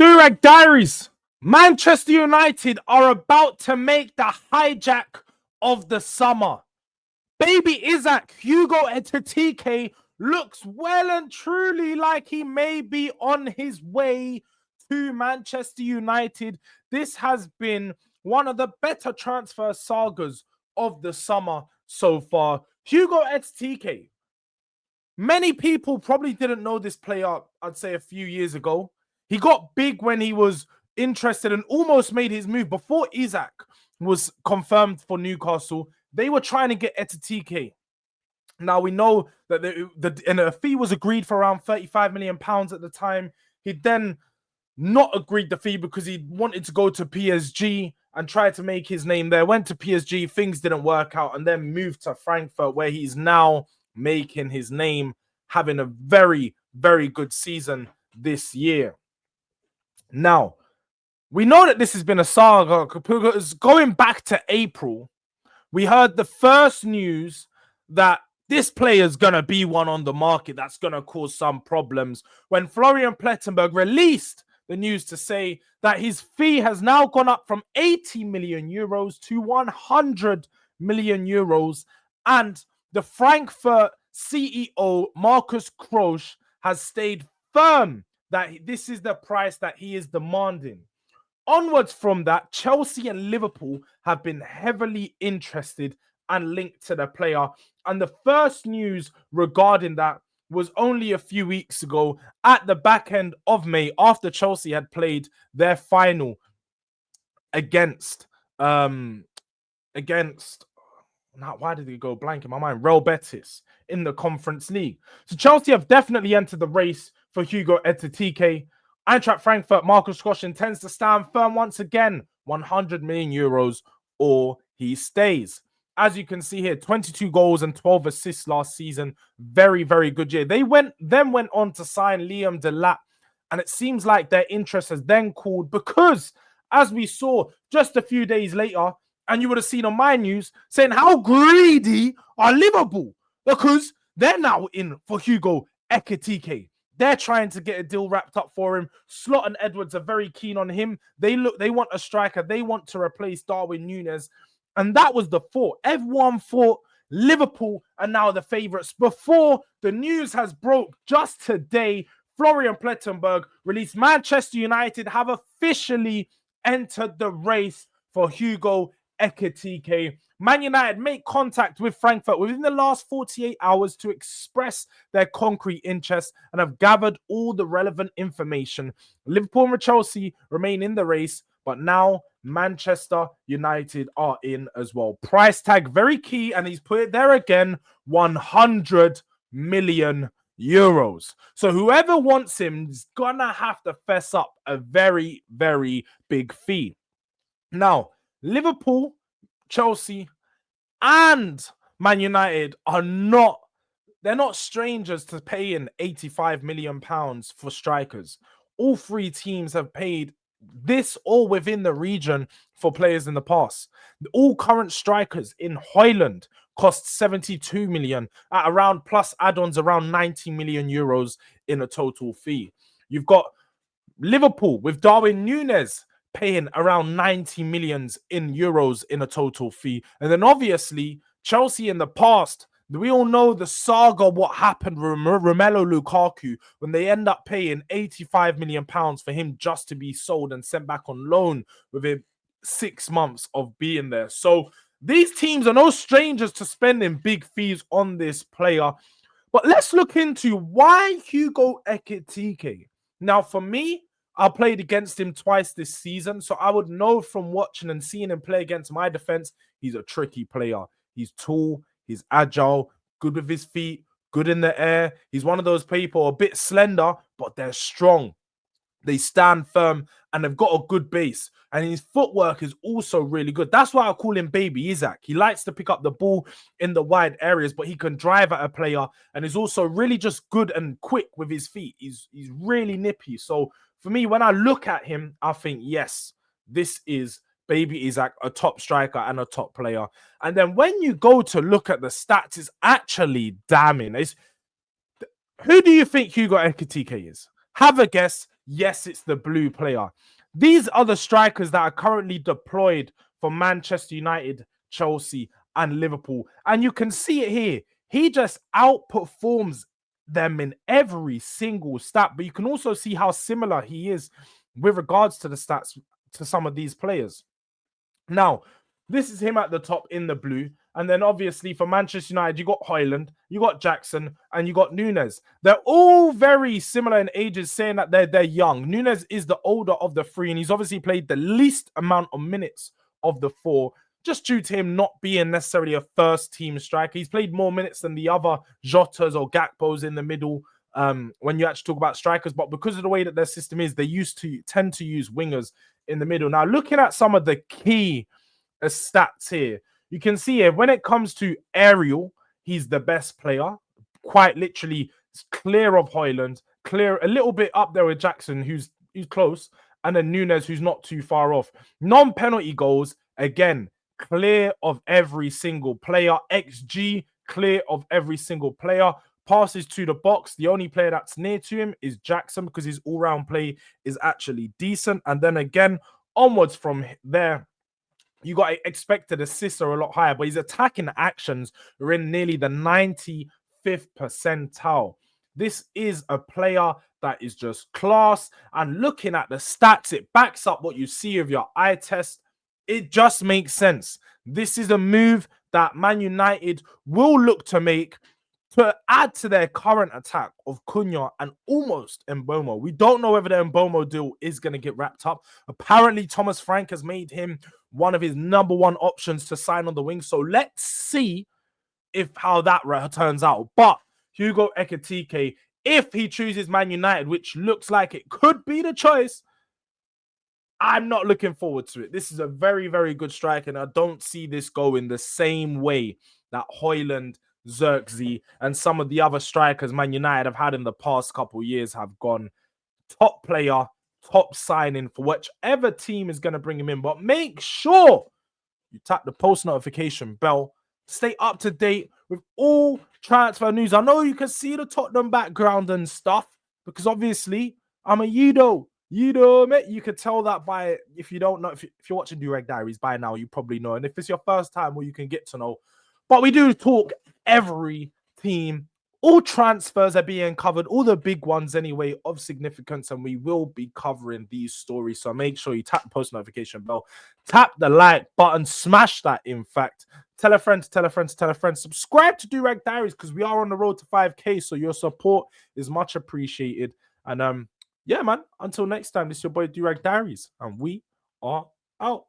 Durag Diaries. Manchester United are about to make the hijack of the summer. Baby Isaac, Hugo Ekitike, looks well and truly like he may be on his way to Manchester United. This has been one of the better transfer sagas of the summer so far. Hugo Ekitike. Many people probably didn't know this player, I'd say, a few years ago. He got big when he was interested and almost made his move before Isaac was confirmed for Newcastle. They were trying to get Ekitike. Now we know that a fee was agreed for around £35 million at the time. He then not agreed the fee because he wanted to go to PSG and try to make his name there. Went to PSG, things didn't work out, and then moved to Frankfurt, where he's now making his name, having a very, very good season this year. Now, we know that this has been a saga because going back to April, we heard the first news that this player is going to be one on the market that's going to cause some problems when Florian Plettenberg released the news to say that his fee has now gone up from 80 million euros to 100 million euros. And the Frankfurt CEO, Markus Krosch, has stayed firm that this is the price that he is demanding. Onwards from that, Chelsea and Liverpool have been heavily interested and linked to the player. And the first news regarding that was only a few weeks ago at the back end of May, after Chelsea had played their final against now, why did it go blank in my mind? Real Betis in the Conference League. So Chelsea have definitely entered the race for Hugo Ekitike. Eintracht Frankfurt, Markus Krosch intends to stand firm once again, 100 million euros or he stays. As you can see here, 22 goals and 12 assists last season. Very, very good year. They went on to sign Liam Delap, and it seems like their interest has then cooled because, as we saw just a few days later, and you would have seen on my news, saying how greedy are Liverpool because they're now in for Hugo Ekitike. They're trying to get a deal wrapped up for him. Slot and Edwards are very keen on him. They want a striker. They want to replace Darwin Núñez. And that was the thought. Everyone thought Liverpool are now the favourites. Before the news has broke just today, Florian Plettenberg released Manchester United have officially entered the race for Hugo Ekitike. Man United make contact with Frankfurt within the last 48 hours to express their concrete interest and have gathered all the relevant information. Liverpool and Chelsea remain in the race, but now Manchester United are in as well. Price tag, very key, and he's put it there again, 100 million euros. So whoever wants him is gonna have to fess up a very, very big fee. Now, Liverpool, Chelsea, and Man United are not strangers to paying £85 million for strikers. All three teams have paid this or within the region for players in the past. All current strikers in Højlund cost 72 million at around, plus add-ons, around 90 million euros in a total fee. You've got Liverpool with Darwin Núñez paying around 90 millions in euros in a total fee. And then obviously Chelsea in the past, we all know the saga, what happened with Romelu Lukaku when they end up paying £85 million for him just to be sold and sent back on loan within 6 months of being there. So these teams are no strangers to spending big fees on this player. But let's look into why Hugo Ekitike. Now, for me, I played against him twice this season, so I would know from watching and seeing him play against my defense, he's a tricky player. He's tall, he's agile, good with his feet, good in the air. He's one of those people, a bit slender, but they're strong. They stand firm and they've got a good base. And his footwork is also really good. That's why I call him Baby Isaac. He likes to pick up the ball in the wide areas, but he can drive at a player and is also really just good and quick with his feet. He's really nippy. So for me, when I look at him, I think, yes, this is Baby Isaac, a top striker and a top player. And then when you go to look at the stats, it's actually damning. Who do you think Hugo Ekitike is? Have a guess. Yes, it's the blue player. These are the strikers that are currently deployed for Manchester United, Chelsea, and Liverpool. And you can see it here. He just outperforms them in every single stat. But you can also see how similar he is with regards to the stats to some of these players. Now, this is him at the top in the blue. And then obviously for Manchester United, you got Højlund, you got Jackson, and you got Nunes. They're all very similar in ages, saying that they're young. Nunes is the older of the three, and he's obviously played the least amount of minutes of the four, just due to him not being necessarily a first-team striker. He's played more minutes than the other Jotas or Gakpos in the middle when you actually talk about strikers. But because of the way that their system is, they tend to use wingers in the middle. Now, looking at some of the key stats here, you can see here when it comes to aerial, he's the best player, quite literally clear of Højlund, clear a little bit up there with Jackson, who's close, and then Nunes, who's not too far off. Non-penalty goals, again, clear of every single player. XG, clear of every single player. Passes to the box, the only player that's near to him is Jackson, because his all-round play is actually decent. And then again, onwards from there, you got expected assists are a lot higher, but his attacking actions are in nearly the 95th percentile. This is a player that is just class. And looking at the stats, it backs up what you see of your eye test. It just makes sense. This is a move that Man United will look to make to add to their current attack of Cunha and almost Mbomo. We don't know whether the Mbomo deal is going to get wrapped up. Apparently, Thomas Frank has made him one of his number one options to sign on the wing. So let's see how that turns out. But Hugo Ekitike, if he chooses Man United, which looks like it could be the choice, I'm not looking forward to it. This is a very, very good strike, and I don't see this going the same way that Højlund, Xerxes, and some of the other strikers Man United have had in the past couple of years have gone. Top player, top signing for whichever team is going to bring him in. But make sure you tap the post notification bell. Stay up to date with all transfer news. I know you can see the Tottenham background and stuff, because obviously I'm a Udo. Mate, you could tell that by, if you don't know, if you're watching Durag Diaries by now, you probably know. And if it's your first time, well, you can get to know. But we do talk every team. All transfers are being covered, all the big ones anyway of significance, and we will be covering these stories. So make sure you tap the post notification bell, tap the like button, smash that, in fact. Tell a friend, tell a friend, tell a friend. Subscribe to Durag Diaries, because we are on the road to 5K, so your support is much appreciated. And yeah, man, until next time, this is your boy Durag Diaries, and we are out.